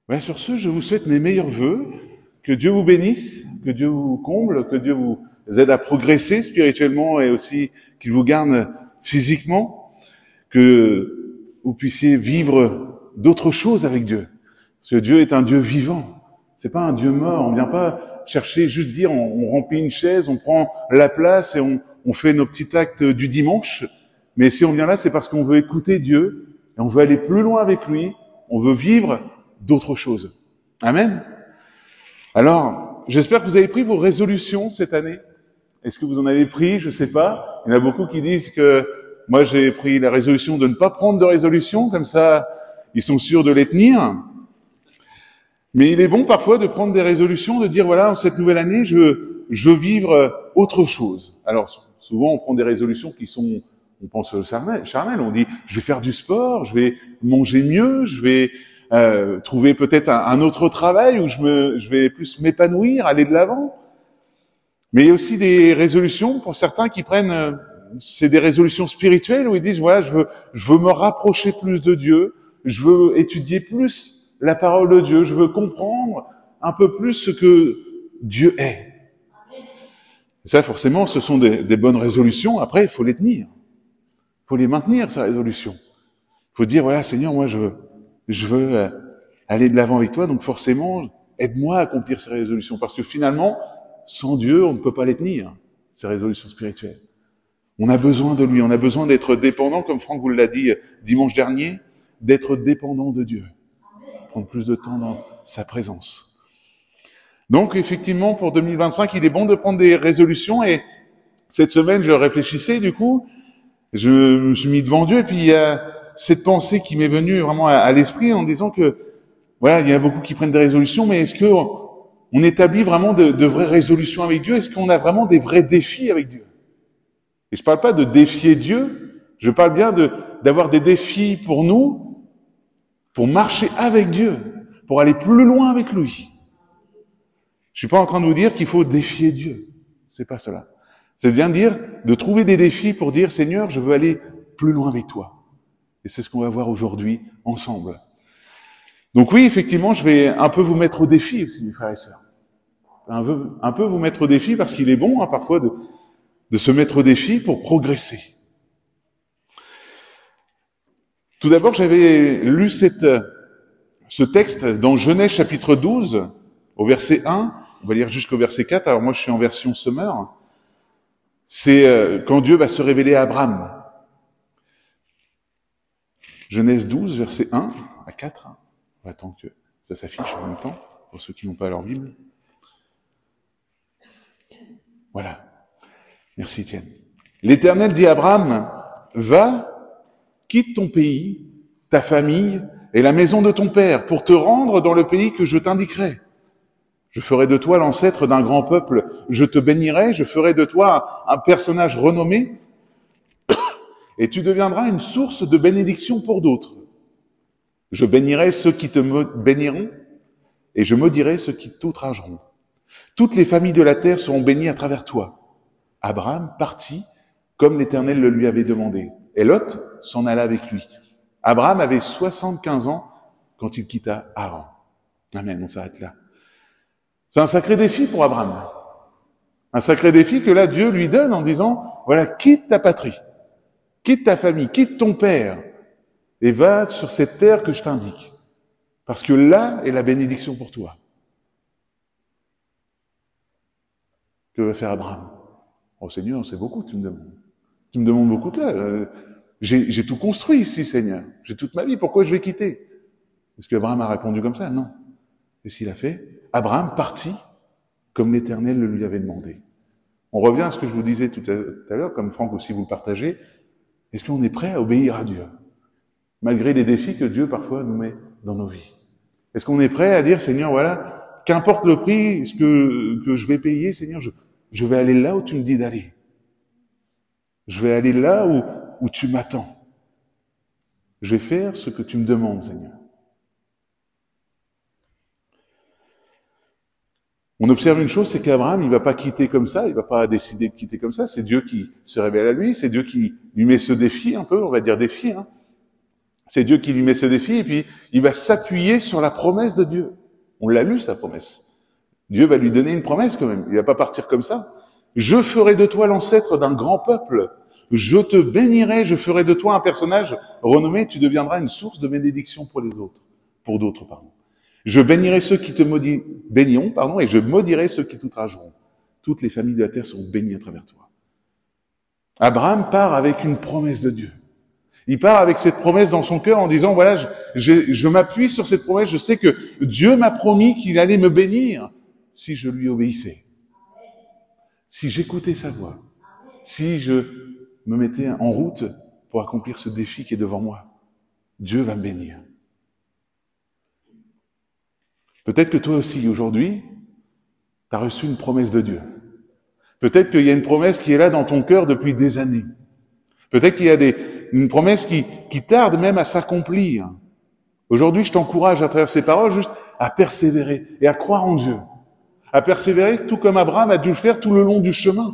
Voilà, sur ce, je vous souhaite mes meilleurs vœux, que Dieu vous bénisse, que Dieu vous comble, que Dieu vous aide à progresser spirituellement et aussi qu'il vous garde physiquement, que vous puissiez vivre d'autres choses avec Dieu. Parce que Dieu est un Dieu vivant. C'est pas un Dieu mort. On vient pas chercher juste dire on remplit une chaise, on prend la place et on fait nos petits actes du dimanche. Mais si on vient là, c'est parce qu'on veut écouter Dieu et on veut aller plus loin avec lui. On veut vivre d'autres choses. Amen. Alors, j'espère que vous avez pris vos résolutions cette année. Est-ce que vous en avez pris? Je sais pas. Il y en a beaucoup qui disent que moi j'ai pris la résolution de ne pas prendre de résolution, comme ça ils sont sûrs de les tenir. Mais il est bon parfois de prendre des résolutions, de dire voilà, en cette nouvelle année, je veux vivre autre chose. Alors souvent on prend des résolutions qui sont, on pense au charnel, on dit je vais faire du sport, je vais manger mieux, je vais trouver peut-être un autre travail où je vais plus m'épanouir, aller de l'avant. Mais il y a aussi des résolutions pour certains qui prennent, c'est des résolutions spirituelles où ils disent voilà, je veux me rapprocher plus de Dieu, je veux étudier plus la parole de Dieu, je veux comprendre un peu plus ce que Dieu est. Et ça, forcément, ce sont des bonnes résolutions. Après, il faut les tenir, il faut les maintenir ces résolutions. Il faut dire voilà, Seigneur, moi je veux aller de l'avant avec toi, donc forcément, aide-moi à accomplir ces résolutions. Parce que finalement, sans Dieu, on ne peut pas les tenir, ces résolutions spirituelles. On a besoin de lui, on a besoin d'être dépendant, comme Franck vous l'a dit dimanche dernier, d'être dépendant de Dieu. Prendre plus de temps dans sa présence. Donc, effectivement, pour 2025, il est bon de prendre des résolutions. Et cette semaine, je réfléchissais, du coup, je me suis mis devant Dieu, et puis il y a cette pensée qui m'est venue vraiment à l'esprit en disant que, voilà, il y a beaucoup qui prennent des résolutions, mais est-ce que on établit vraiment de vraies résolutions avec Dieu? Est-ce qu'on a vraiment des vrais défis avec Dieu? Et je parle pas de défier Dieu, je parle bien d'avoir des défis pour nous, pour marcher avec Dieu, pour aller plus loin avec lui. Je suis pas en train de vous dire qu'il faut défier Dieu. C'est pas cela. C'est bien dire, de trouver des défis pour dire, Seigneur, je veux aller plus loin avec toi. Et c'est ce qu'on va voir aujourd'hui ensemble. Donc oui, effectivement, je vais un peu vous mettre au défi aussi, mes frères et sœurs. Un peu vous mettre au défi parce qu'il est bon, parfois, de se mettre au défi pour progresser. Tout d'abord, j'avais lu ce texte dans Genèse chapitre 12, au verset 1. On va lire jusqu'au verset 4. Alors moi, je suis en version Summer. C'est quand Dieu va se révéler à Abraham. Genèse 12, verset 1 à 4. On va attendre que ça s'affiche en même temps, pour ceux qui n'ont pas leur Bible. Voilà. Merci, Étienne. L'Éternel dit à Abraham, va, quitte ton pays, ta famille et la maison de ton père pour te rendre dans le pays que je t'indiquerai. Je ferai de toi l'ancêtre d'un grand peuple, je te bénirai, je ferai de toi un personnage renommé et tu deviendras une source de bénédiction pour d'autres. Je bénirai ceux qui te béniront et je maudirai ceux qui t'outrageront. Toutes les familles de la terre seront bénies à travers toi. Abraham partit comme l'Éternel le lui avait demandé. Et Lot s'en alla avec lui. Abraham avait 75 ans quand il quitta Haran. Amen, on s'arrête là. C'est un sacré défi pour Abraham. Un sacré défi que là Dieu lui donne en disant, voilà, quitte ta patrie, quitte ta famille, quitte ton père et va sur cette terre que je t'indique. Parce que là est la bénédiction pour toi. Que va faire Abraham? Oh Seigneur, c'est beaucoup que tu me demandes. Tu me demandes beaucoup de là. J'ai tout construit ici, Seigneur. J'ai toute ma vie. Pourquoi je vais quitter? Est-ce qu'Abraham a répondu comme ça? Non. Qu'est-ce qu'il a fait? Abraham partit comme l'Éternel le lui avait demandé. On revient à ce que je vous disais tout à l'heure, comme Franck aussi vous le partagez. Est-ce qu'on est prêt à obéir à Dieu? Malgré les défis que Dieu parfois nous met dans nos vies. Est-ce qu'on est prêt à dire, Seigneur, voilà, qu'importe le prix que je vais payer, Seigneur, je vais aller là où tu me dis d'aller. Je vais aller là où tu m'attends. Je vais faire ce que tu me demandes, Seigneur. On observe une chose, c'est qu'Abraham, il va pas quitter comme ça, il va pas décider de quitter comme ça, c'est Dieu qui se révèle à lui, c'est Dieu qui lui met ce défi un peu, on va dire défi, hein. C'est Dieu qui lui met ce défi et puis il va s'appuyer sur la promesse de Dieu. On l'a lu, sa promesse. Dieu va lui donner une promesse quand même. Il va pas partir comme ça. Je ferai de toi l'ancêtre d'un grand peuple. Je te bénirai, je ferai de toi un personnage renommé. Tu deviendras une source de bénédiction pour les autres, pour d'autres, pardon. Je bénirai ceux qui te béniront, et je maudirai ceux qui t'outrageront. Toutes les familles de la terre seront bénies à travers toi. Abraham part avec une promesse de Dieu. Il part avec cette promesse dans son cœur en disant, voilà, je m'appuie sur cette promesse, je sais que Dieu m'a promis qu'il allait me bénir si je lui obéissais, si j'écoutais sa voix, si je me mettais en route pour accomplir ce défi qui est devant moi. Dieu va me bénir. Peut-être que toi aussi, aujourd'hui, tu as reçu une promesse de Dieu. Peut-être qu'il y a une promesse qui est là dans ton cœur depuis des années. Peut-être qu'il y a une promesse qui tarde même à s'accomplir. Aujourd'hui, je t'encourage à travers ces paroles juste à persévérer et à croire en Dieu. À persévérer tout comme Abraham a dû le faire tout le long du chemin.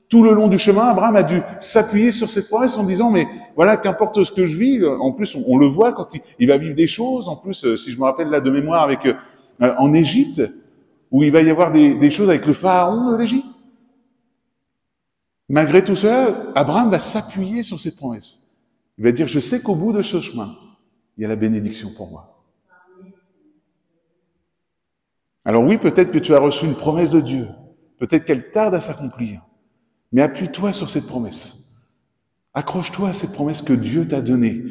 Tout le long du chemin, Abraham a dû s'appuyer sur cette promesse en disant, mais voilà, qu'importe ce que je vis, en plus on le voit quand il va vivre des choses, en plus, si je me rappelle là de mémoire avec en Égypte, où il va y avoir des choses avec le pharaon de l'Égypte. Malgré tout cela, Abraham va s'appuyer sur cette promesse. Il va dire, je sais qu'au bout de ce chemin, il y a la bénédiction pour moi. Alors oui, peut-être que tu as reçu une promesse de Dieu. Peut-être qu'elle tarde à s'accomplir. Mais appuie-toi sur cette promesse. Accroche-toi à cette promesse que Dieu t'a donnée.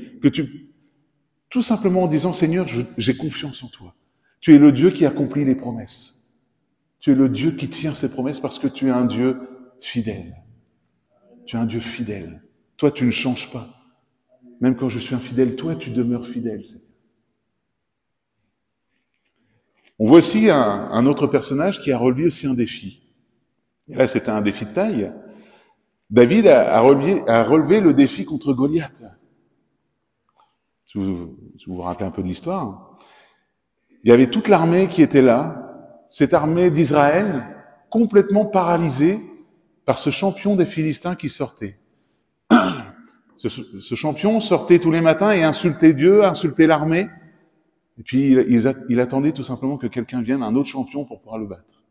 Tout simplement en disant, Seigneur, j'ai confiance en toi. Tu es le Dieu qui accomplit les promesses. Tu es le Dieu qui tient ses promesses parce que tu es un Dieu fidèle. Tu es un Dieu fidèle. Toi, tu ne changes pas. Même quand je suis infidèle, toi, tu demeures fidèle. On voit aussi un autre personnage qui a relevé aussi un défi. Et là, c'était un défi de taille. David a relevé le défi contre Goliath. Si vous vous rappelez un peu de l'histoire, il y avait toute l'armée qui était là, cette armée d'Israël, complètement paralysée par ce champion des Philistins qui sortait. Ce champion sortait tous les matins et insultait Dieu, insultait l'armée. Et puis, il attendait tout simplement que quelqu'un vienne, un autre champion, pour pouvoir le battre.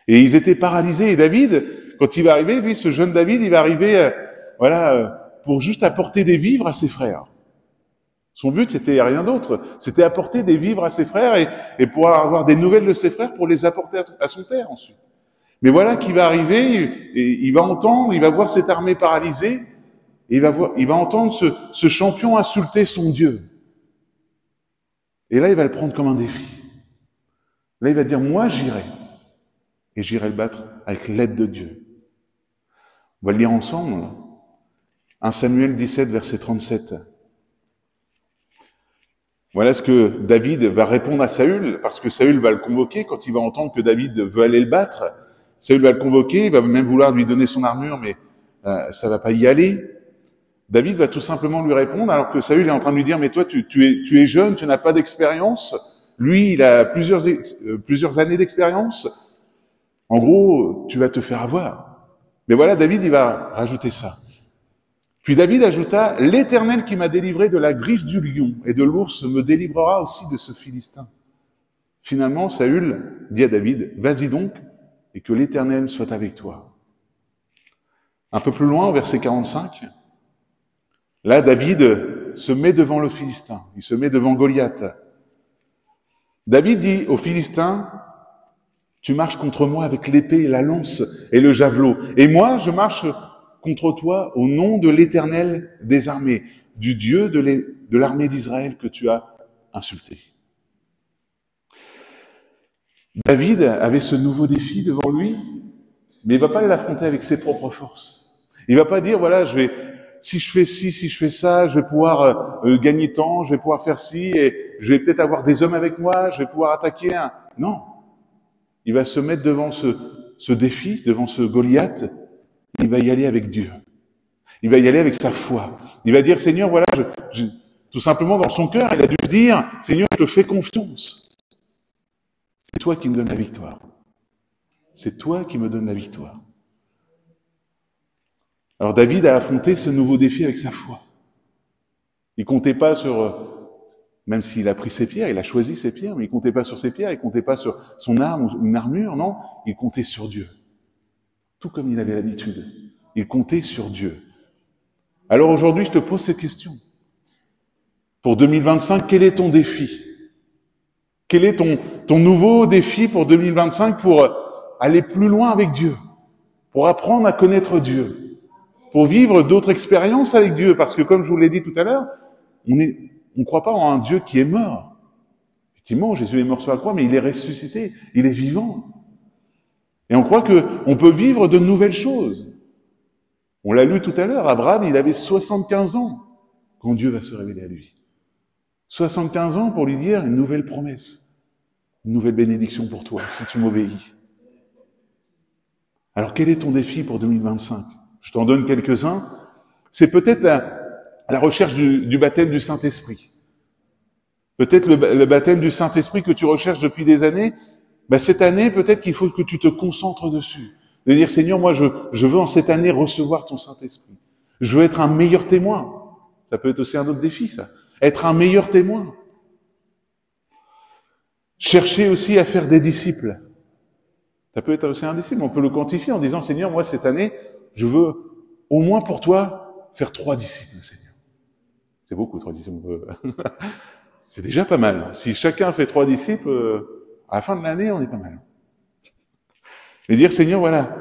Et ils étaient paralysés. Et David, quand il va arriver, lui, ce jeune David, il va arriver, pour juste apporter des vivres à ses frères. Son but, c'était rien d'autre. C'était apporter des vivres à ses frères et pouvoir avoir des nouvelles de ses frères pour les apporter à son père ensuite. Mais voilà qu'il va arriver, et il va entendre, il va voir cette armée paralysée, et il va entendre ce champion insulter son Dieu. Et là, il va le prendre comme un défi. Là, il va dire, moi, j'irai. Et j'irai le battre avec l'aide de Dieu. On va le lire ensemble. 1 Samuel 17, verset 37. Voilà ce que David va répondre à Saül, parce que Saül va le convoquer quand il va entendre que David veut aller le battre. Saül va le convoquer, il va même vouloir lui donner son armure, mais ça va pas y aller. David va tout simplement lui répondre, alors que Saül est en train de lui dire, mais toi, tu es jeune, tu n'as pas d'expérience. Lui, il a plusieurs années d'expérience. En gros, tu vas te faire avoir. Mais voilà, David, il va rajouter ça. Puis David ajouta, l'Éternel qui m'a délivré de la griffe du lion et de l'ours me délivrera aussi de ce Philistin. Finalement, Saül dit à David, vas-y donc, et que l'Éternel soit avec toi. Un peu plus loin, au verset 45, là, David se met devant le Philistin, il se met devant Goliath. David dit au Philistin, tu marches contre moi avec l'épée et la lance et le javelot, et moi, je marche contre toi au nom de l'Éternel des armées, du Dieu de l'armée d'Israël que tu as insulté. David avait ce nouveau défi devant lui, mais il va pas aller l'affronter avec ses propres forces. Il va pas dire, voilà, si je fais ci, si je fais ça, je vais pouvoir gagner temps, je vais pouvoir faire ci, et je vais peut-être avoir des hommes avec moi, je vais pouvoir attaquer un... Non. Il va se mettre devant ce défi, devant ce Goliath. Il va y aller avec Dieu. Il va y aller avec sa foi. Il va dire, Seigneur, voilà, tout simplement dans son cœur, il a dû se dire, Seigneur, je te fais confiance. C'est toi qui me donnes la victoire. C'est toi qui me donnes la victoire. Alors David a affronté ce nouveau défi avec sa foi. Il comptait pas sur, même s'il a pris ses pierres, il a choisi ses pierres, mais il comptait pas sur ses pierres, il comptait pas sur son arme ou une armure, non, il comptait sur Dieu. Tout comme il avait l'habitude. Il comptait sur Dieu. Alors aujourd'hui, je te pose cette question. Pour 2025, quel est ton défi? Quel est ton nouveau défi pour 2025 pour aller plus loin avec Dieu? Pour apprendre à connaître Dieu? Pour vivre d'autres expériences avec Dieu? Parce que comme je vous l'ai dit tout à l'heure, on ne croit pas en un Dieu qui est mort. Effectivement, Jésus est mort sur la croix, mais il est ressuscité, il est vivant. Et on croit qu'on peut vivre de nouvelles choses. On l'a lu tout à l'heure, Abraham, il avait 75 ans quand Dieu va se révéler à lui. 75 ans pour lui dire une nouvelle promesse, une nouvelle bénédiction pour toi, si tu m'obéis. Alors quel est ton défi pour 2025? Je t'en donne quelques-uns. C'est peut-être la recherche du baptême du Saint-Esprit. Peut-être le baptême du Saint-Esprit que tu recherches depuis des années. Cette année, peut-être qu'il faut que tu te concentres dessus. De dire, Seigneur, moi, je veux en cette année recevoir ton Saint-Esprit. Je veux être un meilleur témoin. Ça peut être aussi un autre défi, ça. Être un meilleur témoin. Chercher aussi à faire des disciples. Ça peut être aussi un disciple. On peut le quantifier en disant, Seigneur, moi, cette année, je veux, au moins pour toi, faire 3 disciples, Seigneur. C'est beaucoup, 3 disciples. C'est déjà pas mal. Si chacun fait 3 disciples, à la fin de l'année, on est pas mal. Et dire, Seigneur, voilà,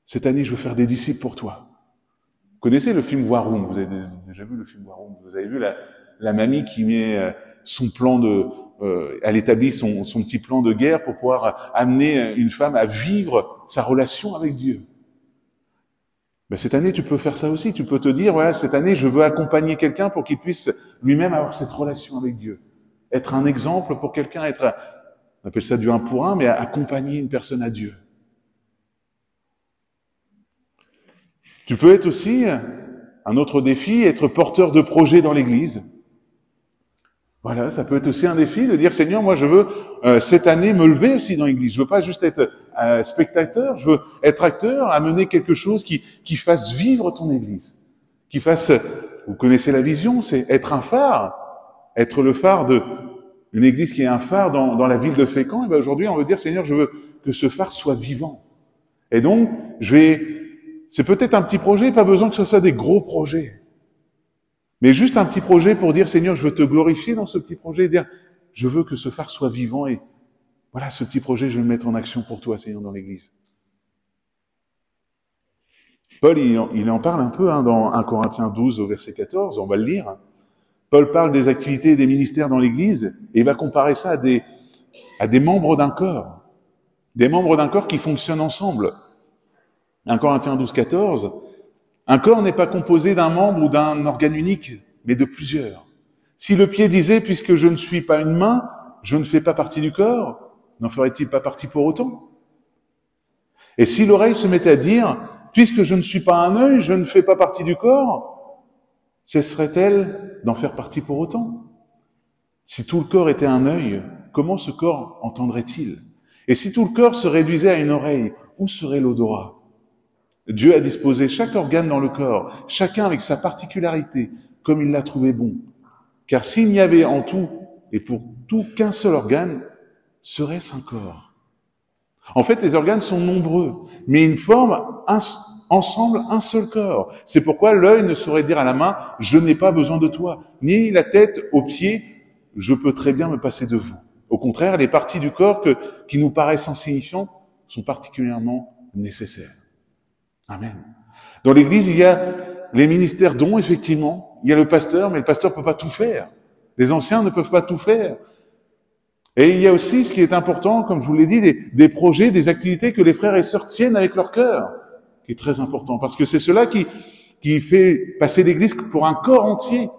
cette année, je veux faire des disciples pour toi. Vous connaissez le film War Room? Vous avez déjà vu le film War Room? Vous avez vu la mamie qui met son plan elle établit son petit plan de guerre pour pouvoir amener une femme à vivre sa relation avec Dieu. Cette année, tu peux faire ça aussi. Tu peux te dire, voilà, cette année, je veux accompagner quelqu'un pour qu'il puisse lui-même avoir cette relation avec Dieu. Être un exemple pour quelqu'un, on appelle ça du 1 pour 1, mais accompagner une personne à Dieu. Tu peux être aussi, un autre défi, être porteur de projets dans l'Église. Voilà, ça peut être aussi un défi de dire, Seigneur, moi je veux cette année me lever aussi dans l'Église. Je veux pas juste être spectateur, je veux être acteur, amener quelque chose qui fasse vivre ton Église. Qui fasse, vous connaissez la vision, c'est être un phare, être le phare une Église qui est un phare dans la ville de Fécamp. Et aujourd'hui, on veut dire, Seigneur, je veux que ce phare soit vivant. Et donc, c'est peut-être un petit projet, pas besoin que ce soit des gros projets. Mais juste un petit projet pour dire, Seigneur, je veux te glorifier dans ce petit projet et dire, je veux que ce phare soit vivant et voilà, ce petit projet, je vais le mettre en action pour toi, Seigneur, dans l'Église. Paul, il en parle un peu dans 1 Corinthiens 12 au verset 14, on va le lire. Paul parle des activités et des ministères dans l'Église et il va comparer ça à des membres d'un corps. Des membres d'un corps qui fonctionnent ensemble. 1 Corinthiens 12, 14, un corps n'est pas composé d'un membre ou d'un organe unique, mais de plusieurs. Si le pied disait, puisque je ne suis pas une main, je ne fais pas partie du corps, n'en ferait-il pas partie pour autant? Et si l'oreille se mettait à dire, puisque je ne suis pas un œil, je ne fais pas partie du corps, cesserait-elle d'en faire partie pour autant? Si tout le corps était un œil, comment ce corps entendrait-il? Et si tout le corps se réduisait à une oreille, où serait l'odorat? Dieu a disposé chaque organe dans le corps, chacun avec sa particularité, comme il l'a trouvé bon. Car s'il n'y avait en tout, et pour tout, qu'un seul organe, serait-ce un corps? En fait, les organes sont nombreux, mais ils forment ensemble un seul corps. C'est pourquoi l'œil ne saurait dire à la main, je n'ai pas besoin de toi, ni la tête aux pieds, je peux très bien me passer de vous. Au contraire, les parties du corps qui nous paraissent insignifiantes sont particulièrement nécessaires. Amen. Dans l'Église, il y a les ministères dons, effectivement. Il y a le pasteur, mais le pasteur ne peut pas tout faire. Les anciens ne peuvent pas tout faire. Et il y a aussi, ce qui est important, comme je vous l'ai dit, des projets, des activités que les frères et sœurs tiennent avec leur cœur, qui est très important, parce que c'est cela qui fait passer l'Église pour un corps entier.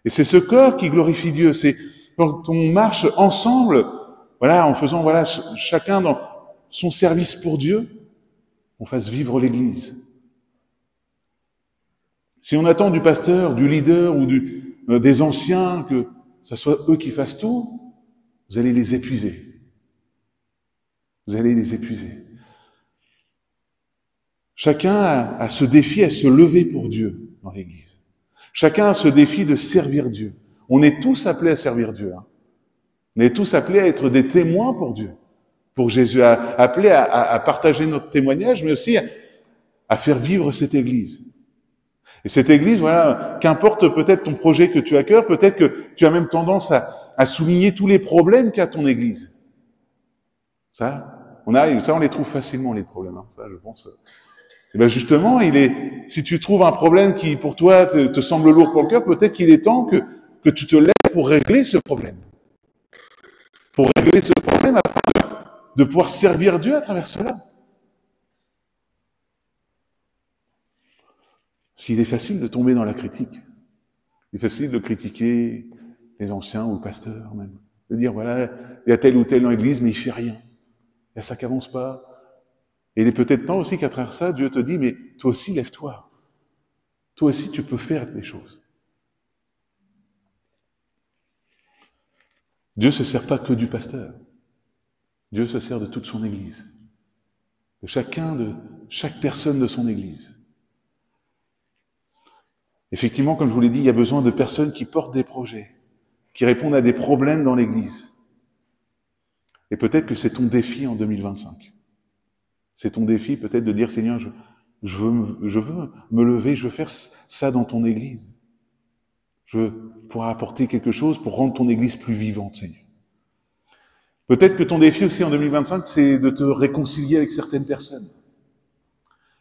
Et c'est ce corps qui glorifie Dieu. C'est quand on marche ensemble, voilà, en faisant, voilà, chacun dans son service pour Dieu, on fasse vivre l'Église. Si on attend du pasteur, du leader ou des anciens que ce soit eux qui fassent tout, vous allez les épuiser. Vous allez les épuiser. Chacun a ce défi à se lever pour Dieu dans l'Église. Chacun a ce défi de servir Dieu. On est tous appelés à servir Dieu. Hein. On est tous appelés à être des témoins pour Dieu, pour Jésus, appelés à partager notre témoignage, mais aussi à faire vivre cette Église. Et cette Église, voilà, qu'importe peut-être ton projet que tu as à cœur, peut-être que tu as même tendance à souligner tous les problèmes qu'a ton Église. Ça, on les trouve facilement, les problèmes. Hein, ça, je pense. Et ben justement, si tu trouves un problème qui, pour toi, te semble lourd pour le cœur, peut-être qu'il est temps que tu te lèves pour régler ce problème. Pour régler ce problème afin de pouvoir servir Dieu à travers cela. S'il est facile de tomber dans la critique, il est facile de critiquer les anciens ou le pasteur même, de dire voilà, il y a tel ou tel dans l'église, mais il fait rien. Il y a ça qui avance pas. Et il est peut-être temps aussi qu'à travers ça, Dieu te dit, mais toi aussi, lève-toi. Toi aussi, tu peux faire des choses. Dieu se sert pas que du pasteur. Dieu se sert de toute son Église. De chaque personne de son Église. Effectivement, comme je vous l'ai dit, il y a besoin de personnes qui portent des projets, qui répondent à des problèmes dans l'Église. Et peut-être que c'est ton défi en 2025. C'est ton défi peut-être de dire, Seigneur, je veux me lever, je veux faire ça dans ton Église. Je veux pouvoir apporter quelque chose pour rendre ton Église plus vivante, Seigneur. Peut-être que ton défi aussi en 2025, c'est de te réconcilier avec certaines personnes.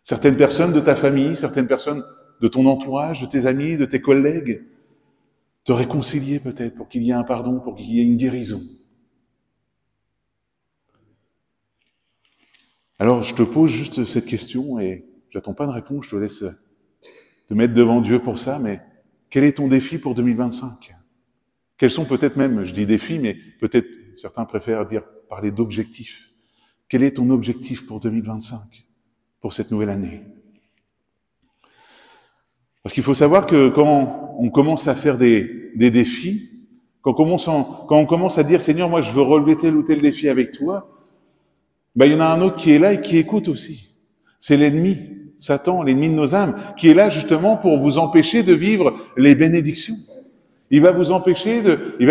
Certaines personnes de ta famille, certaines personnes de ton entourage, de tes amis, de tes collègues. Te réconcilier peut-être pour qu'il y ait un pardon, pour qu'il y ait une guérison. Alors, je te pose juste cette question et j'attends pas de réponse, je te laisse te mettre devant Dieu pour ça, mais quel est ton défi pour 2025? Quels sont peut-être même, je dis défis, mais peut-être certains préfèrent parler d'objectifs. Quel est ton objectif pour 2025, pour cette nouvelle année? Parce qu'il faut savoir que quand on commence à faire des défis, quand on commence à dire, Seigneur, moi je veux relever tel ou tel défi avec toi, il y en a un autre qui est là et qui écoute aussi. C'est l'ennemi, Satan, l'ennemi de nos âmes, qui est là justement pour vous empêcher de vivre les bénédictions. Il va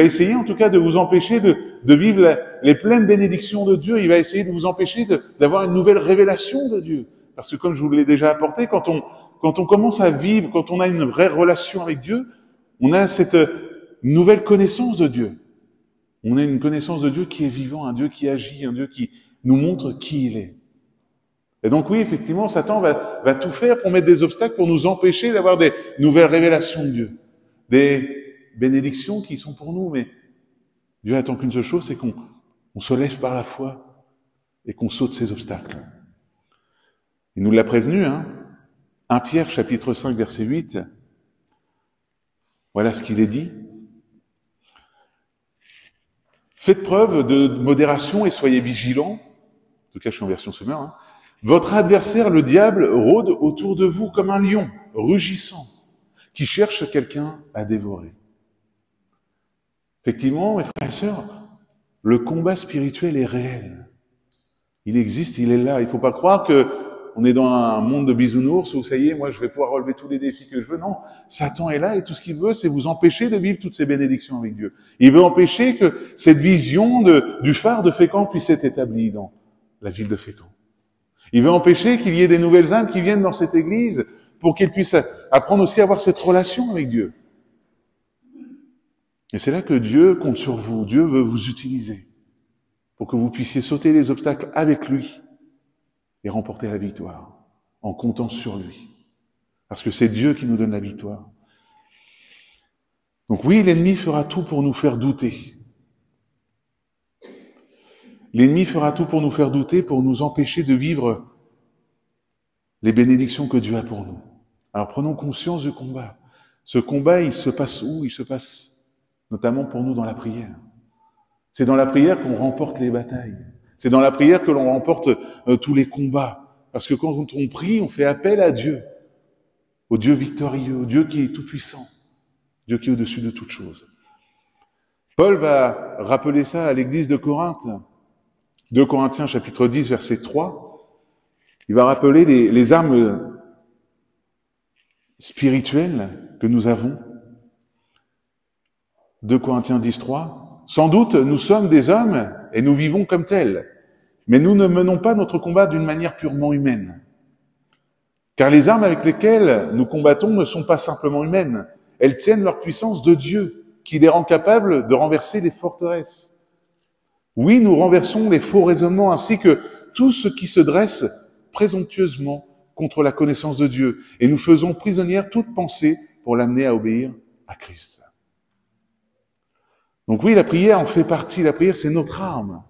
essayer en tout cas de vous empêcher de vivre les pleines bénédictions de Dieu. Il va essayer de vous empêcher d'avoir une nouvelle révélation de Dieu. Parce que comme je vous l'ai déjà apporté, quand on commence à vivre, quand on a une vraie relation avec Dieu, on a cette nouvelle connaissance de Dieu. On a une connaissance de Dieu qui est vivant, un Dieu qui agit, un Dieu qui nous montre qui il est. Et donc oui, effectivement, Satan va tout faire pour mettre des obstacles, pour nous empêcher d'avoir des nouvelles révélations de Dieu. Des bénédictions qui sont pour nous, mais Dieu attend qu'une seule chose, c'est qu'on se lève par la foi et qu'on saute ces obstacles. Il nous l'a prévenu, 1 Pierre chapitre 5 verset 8, voilà ce qu'il est dit. Faites preuve de modération et soyez vigilants. En tout cas, je suis en version Semeur. Votre adversaire, le diable, rôde autour de vous comme un lion, rugissant, qui cherche quelqu'un à dévorer. Effectivement, mes frères et sœurs, le combat spirituel est réel. Il existe, il est là. Il ne faut pas croire qu'on est dans un monde de bisounours où ça y est, moi je vais pouvoir relever tous les défis que je veux. Non, Satan est là et tout ce qu'il veut, c'est vous empêcher de vivre toutes ces bénédictions avec Dieu. Il veut empêcher que cette vision du phare de Fécamp puisse être établie dans la ville de Fécamp. Il veut empêcher qu'il y ait des nouvelles âmes qui viennent dans cette église pour qu'ils puissent apprendre aussi à avoir cette relation avec Dieu. Et c'est là que Dieu compte sur vous. Dieu veut vous utiliser pour que vous puissiez sauter les obstacles avec lui et remporter la victoire en comptant sur lui. Parce que c'est Dieu qui nous donne la victoire. Donc oui, l'ennemi fera tout pour nous faire douter. L'ennemi fera tout pour nous faire douter, pour nous empêcher de vivre les bénédictions que Dieu a pour nous. Alors prenons conscience du combat. Ce combat, il se passe où? Il se passe notamment pour nous dans la prière. C'est dans la prière qu'on remporte les batailles. C'est dans la prière que l'on remporte tous les combats. Parce que quand on prie, on fait appel à Dieu. Au Dieu victorieux, au Dieu qui est tout-puissant. Dieu qui est au-dessus de toutes choses. Paul va rappeler ça à l'église de Corinthe. 2 Corinthiens chapitre 10 verset 3. Il va rappeler les armes spirituelles que nous avons. 2 Corinthiens 10:3. Sans doute, nous sommes des hommes et nous vivons comme tels, mais nous ne menons pas notre combat d'une manière purement humaine. Car les armes avec lesquelles nous combattons ne sont pas simplement humaines. Elles tiennent leur puissance de Dieu, qui les rend capables de renverser les forteresses. Oui, nous renversons les faux raisonnements ainsi que tout ce qui se dresse présomptueusement contre la connaissance de Dieu. Et nous faisons prisonnière toute pensée pour l'amener à obéir à Christ. Donc oui, la prière en fait partie. La prière, c'est notre arme.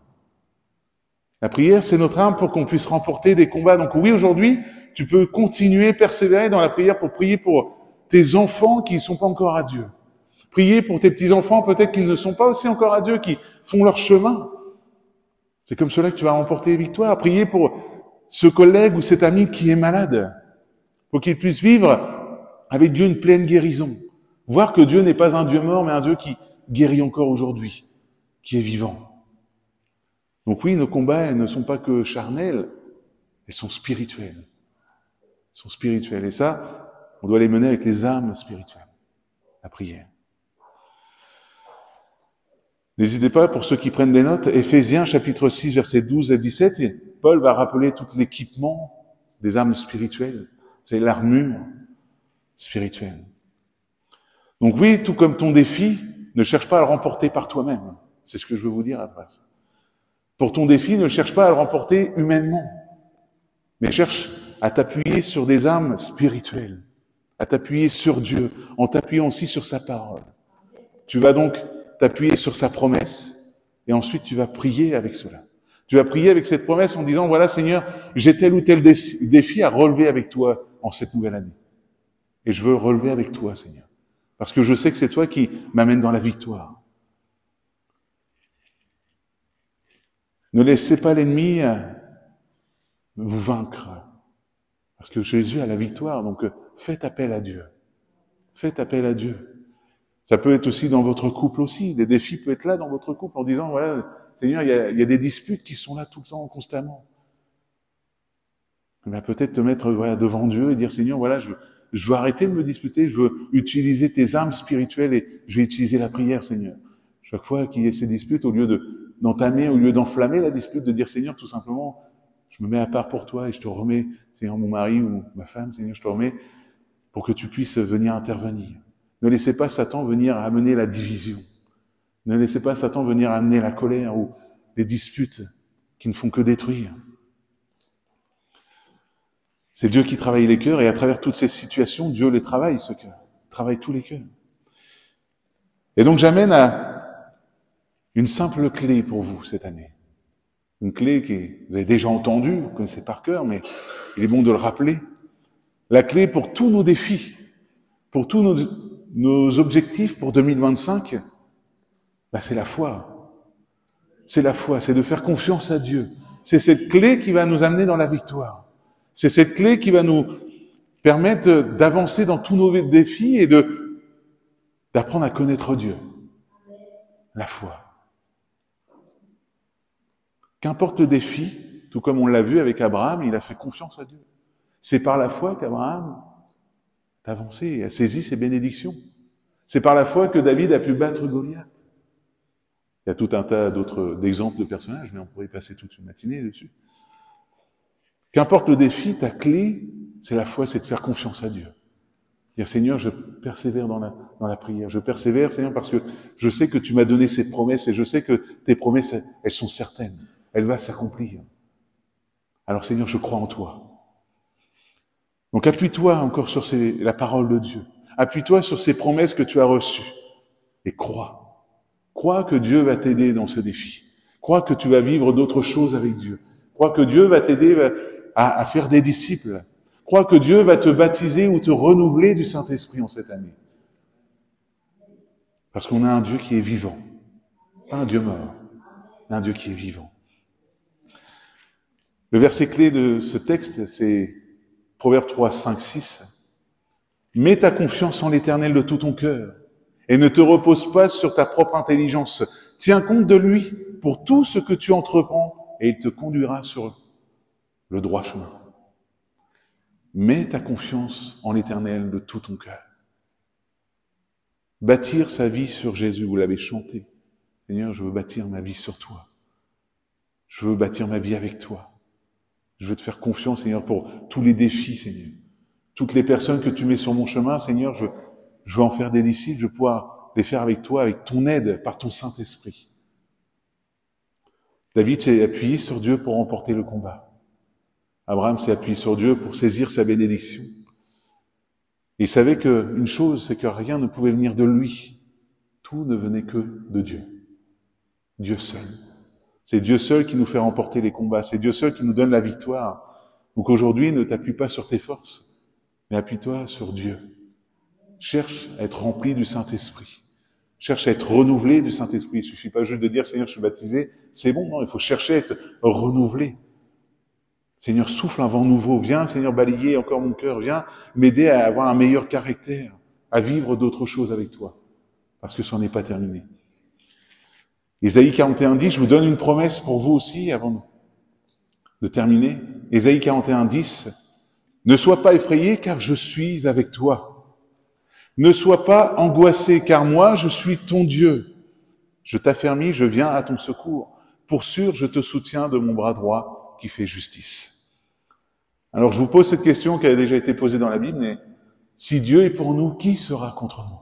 La prière, c'est notre arme pour qu'on puisse remporter des combats. Donc oui, aujourd'hui, tu peux continuer, persévérer dans la prière pour prier pour tes enfants qui ne sont pas encore à Dieu. Prier pour tes petits-enfants, peut-être qu'ils ne sont pas aussi encore à Dieu, qui font leur chemin. C'est comme cela que tu vas remporter les victoires. Prier pour ce collègue ou cet ami qui est malade, pour qu'il puisse vivre avec Dieu une pleine guérison. Voir que Dieu n'est pas un Dieu mort, mais un Dieu qui guérit encore aujourd'hui, qui est vivant. Donc oui, nos combats, elles ne sont pas que charnels, elles sont spirituelles. Elles sont spirituelles. Et ça, on doit les mener avec les armes spirituelles. La prière. N'hésitez pas, pour ceux qui prennent des notes, Éphésiens chapitre 6, versets 12 à 17, Paul va rappeler tout l'équipement des armes spirituelles. C'est l'armure spirituelle. Donc oui, tout comme ton défi, ne cherche pas à le remporter par toi-même. C'est ce que je veux vous dire à travers ça. Pour ton défi, ne cherche pas à le remporter humainement, mais cherche à t'appuyer sur des armes spirituelles, à t'appuyer sur Dieu, en t'appuyant aussi sur sa parole. Tu vas donc t'appuyer sur sa promesse, et ensuite tu vas prier avec cela. Tu vas prier avec cette promesse en disant, voilà Seigneur, j'ai tel ou tel défi à relever avec toi en cette nouvelle année. Et je veux relever avec toi, Seigneur. Parce que je sais que c'est toi qui m'amène dans la victoire. Ne laissez pas l'ennemi vous vaincre. Parce que Jésus a la victoire, donc faites appel à Dieu. Faites appel à Dieu. Ça peut être aussi dans votre couple aussi. Des défis peuvent être là dans votre couple en disant, voilà, Seigneur, il y a des disputes qui sont là tout le temps, constamment. Il va peut-être te mettre devant Dieu et dire, Seigneur, voilà, je veux arrêter de me disputer, je veux utiliser tes armes spirituelles et je vais utiliser la prière, Seigneur. Chaque fois qu'il y a ces disputes, au lieu d'entamer, au lieu d'enflammer la dispute, de dire, Seigneur, tout simplement, je me mets à part pour toi et je te remets, Seigneur, mon mari ou ma femme, Seigneur, je te remets pour que tu puisses venir intervenir. Ne laissez pas Satan venir amener la division. Ne laissez pas Satan venir amener la colère ou les disputes qui ne font que détruire. C'est Dieu qui travaille les cœurs et à travers toutes ces situations, Dieu les travaille, ce cœur. Travaille tous les cœurs. Et donc j'amène à une simple clé pour vous cette année. Une clé que vous avez déjà entendue, vous connaissez par cœur, mais il est bon de le rappeler. La clé pour tous nos défis, pour tous nos objectifs pour 2025, c'est la foi. C'est la foi, c'est de faire confiance à Dieu. C'est cette clé qui va nous amener dans la victoire. C'est cette clé qui va nous permettre d'avancer dans tous nos défis et d'apprendre à connaître Dieu. La foi. Qu'importe le défi, tout comme on l'a vu avec Abraham, il a fait confiance à Dieu. C'est par la foi qu'Abraham a avancé et a saisi ses bénédictions. C'est par la foi que David a pu battre Goliath. Il y a tout un tas d'exemples de personnages, mais on pourrait y passer toute une matinée dessus. Qu'importe le défi, ta clé, c'est la foi, c'est de faire confiance à Dieu. Dire, Seigneur, je persévère dans la prière. Je persévère, Seigneur, parce que je sais que tu m'as donné cette promesse et je sais que tes promesses, elles sont certaines. Elles vont s'accomplir. Alors, Seigneur, je crois en toi. Donc, appuie-toi encore sur la parole de Dieu. Appuie-toi sur ces promesses que tu as reçues. Et crois. Crois que Dieu va t'aider dans ce défi. Crois que tu vas vivre d'autres choses avec Dieu. Crois que Dieu va t'aider à faire des disciples. Crois que Dieu va te baptiser ou te renouveler du Saint-Esprit en cette année. Parce qu'on a un Dieu qui est vivant. Pas un Dieu mort. Un Dieu qui est vivant. Le verset clé de ce texte, c'est Proverbe 3, 5, 6. Mets ta confiance en l'Éternel de tout ton cœur et ne te repose pas sur ta propre intelligence. Tiens compte de lui pour tout ce que tu entreprends et il te conduira sur le droit chemin. Mets ta confiance en l'Éternel de tout ton cœur. Bâtir sa vie sur Jésus, vous l'avez chanté. Seigneur, je veux bâtir ma vie sur toi. Je veux bâtir ma vie avec toi. Je veux te faire confiance, Seigneur, pour tous les défis, Seigneur. Toutes les personnes que tu mets sur mon chemin, Seigneur, je veux en faire des disciples, je veux pouvoir les faire avec toi, avec ton aide, par ton Saint-Esprit. David s'est appuyé sur Dieu pour remporter le combat. Abraham s'est appuyé sur Dieu pour saisir sa bénédiction. Il savait qu'une chose, c'est que rien ne pouvait venir de lui. Tout ne venait que de Dieu. Dieu seul. C'est Dieu seul qui nous fait remporter les combats. C'est Dieu seul qui nous donne la victoire. Donc aujourd'hui, ne t'appuie pas sur tes forces, mais appuie-toi sur Dieu. Cherche à être rempli du Saint-Esprit. Cherche à être renouvelé du Saint-Esprit. Il suffit pas juste de dire, Seigneur, je suis baptisé. C'est bon, non, il faut chercher à être renouvelé. Seigneur, souffle un vent nouveau. Viens, Seigneur, balayer encore mon cœur. Viens m'aider à avoir un meilleur caractère, à vivre d'autres choses avec toi. Parce que ça n'est pas terminé. Ésaïe 41:10, je vous donne une promesse pour vous aussi avant de terminer. Ésaïe 41:10, ne sois pas effrayé car je suis avec toi. Ne sois pas angoissé car moi je suis ton Dieu. Je t'affermis, je viens à ton secours. Pour sûr, je te soutiens de mon bras droit qui fait justice. Alors je vous pose cette question qui a déjà été posée dans la Bible, mais si Dieu est pour nous, qui sera contre nous?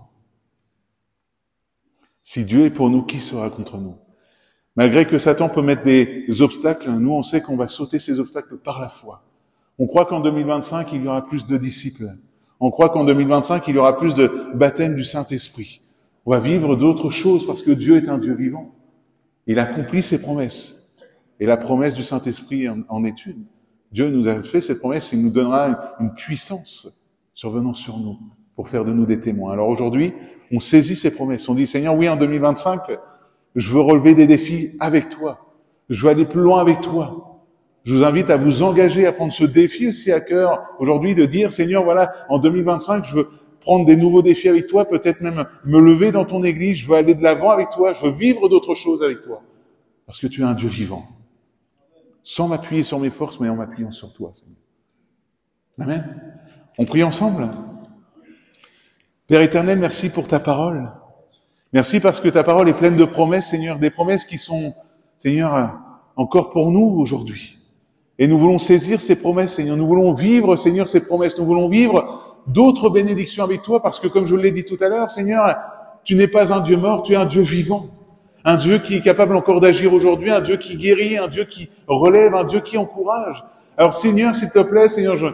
Si Dieu est pour nous, qui sera contre nous? Malgré que Satan peut mettre des obstacles, nous on sait qu'on va sauter ces obstacles par la foi. On croit qu'en 2025, il y aura plus de disciples. On croit qu'en 2025, il y aura plus de baptême du Saint-Esprit. On va vivre d'autres choses parce que Dieu est un Dieu vivant. Il accomplit ses promesses. Et la promesse du Saint-Esprit en est une. Dieu nous a fait cette promesse, il nous donnera une puissance survenant sur nous pour faire de nous des témoins. Alors aujourd'hui, on saisit ces promesses. On dit, Seigneur, oui, en 2025, je veux relever des défis avec toi. Je veux aller plus loin avec toi. Je vous invite à vous engager à prendre ce défi aussi à cœur aujourd'hui de dire, Seigneur, voilà, en 2025, je veux prendre des nouveaux défis avec toi, peut-être même me lever dans ton église, je veux aller de l'avant avec toi, je veux vivre d'autres choses avec toi. Parce que tu es un Dieu vivant. Sans m'appuyer sur mes forces, mais en m'appuyant sur toi, Seigneur. Amen. On prie ensemble. Père éternel, merci pour ta parole. Merci parce que ta parole est pleine de promesses, Seigneur, des promesses qui sont, Seigneur, encore pour nous aujourd'hui. Et nous voulons saisir ces promesses, Seigneur. Nous voulons vivre, Seigneur, ces promesses. Nous voulons vivre d'autres bénédictions avec toi parce que, comme je l'ai dit tout à l'heure, Seigneur, tu n'es pas un Dieu mort, tu es un Dieu vivant. Un Dieu qui est capable encore d'agir aujourd'hui, un Dieu qui guérit, un Dieu qui relève, un Dieu qui encourage. Alors, Seigneur, s'il te plaît, Seigneur, je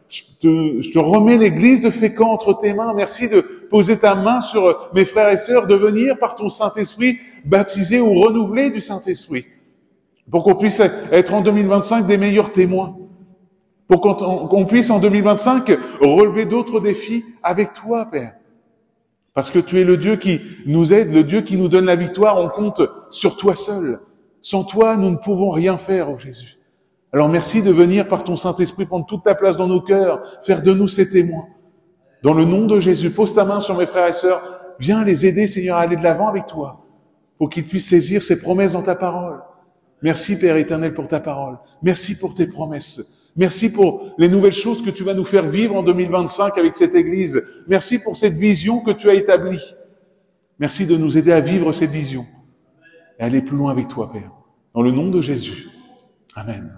te remets l'église de Fécamp entre tes mains. Merci de poser ta main sur mes frères et sœurs, de venir par ton Saint-Esprit baptiser ou renouveler du Saint-Esprit. Pour qu'on puisse être en 2025 des meilleurs témoins. Pour qu'on puisse en 2025 relever d'autres défis avec toi, Père. Parce que tu es le Dieu qui nous aide, le Dieu qui nous donne la victoire. On compte sur toi seul. Sans toi, nous ne pouvons rien faire, oh Jésus. Alors merci de venir par ton Saint-Esprit prendre toute ta place dans nos cœurs, faire de nous ces témoins. Dans le nom de Jésus, pose ta main sur mes frères et sœurs. Viens les aider, Seigneur, à aller de l'avant avec toi, pour qu'ils puissent saisir ces promesses dans ta parole. Merci, Père éternel, pour ta parole. Merci pour tes promesses. Merci pour les nouvelles choses que tu vas nous faire vivre en 2025 avec cette Église. Merci pour cette vision que tu as établie. Merci de nous aider à vivre cette vision et aller plus loin avec toi, Père. Dans le nom de Jésus. Amen.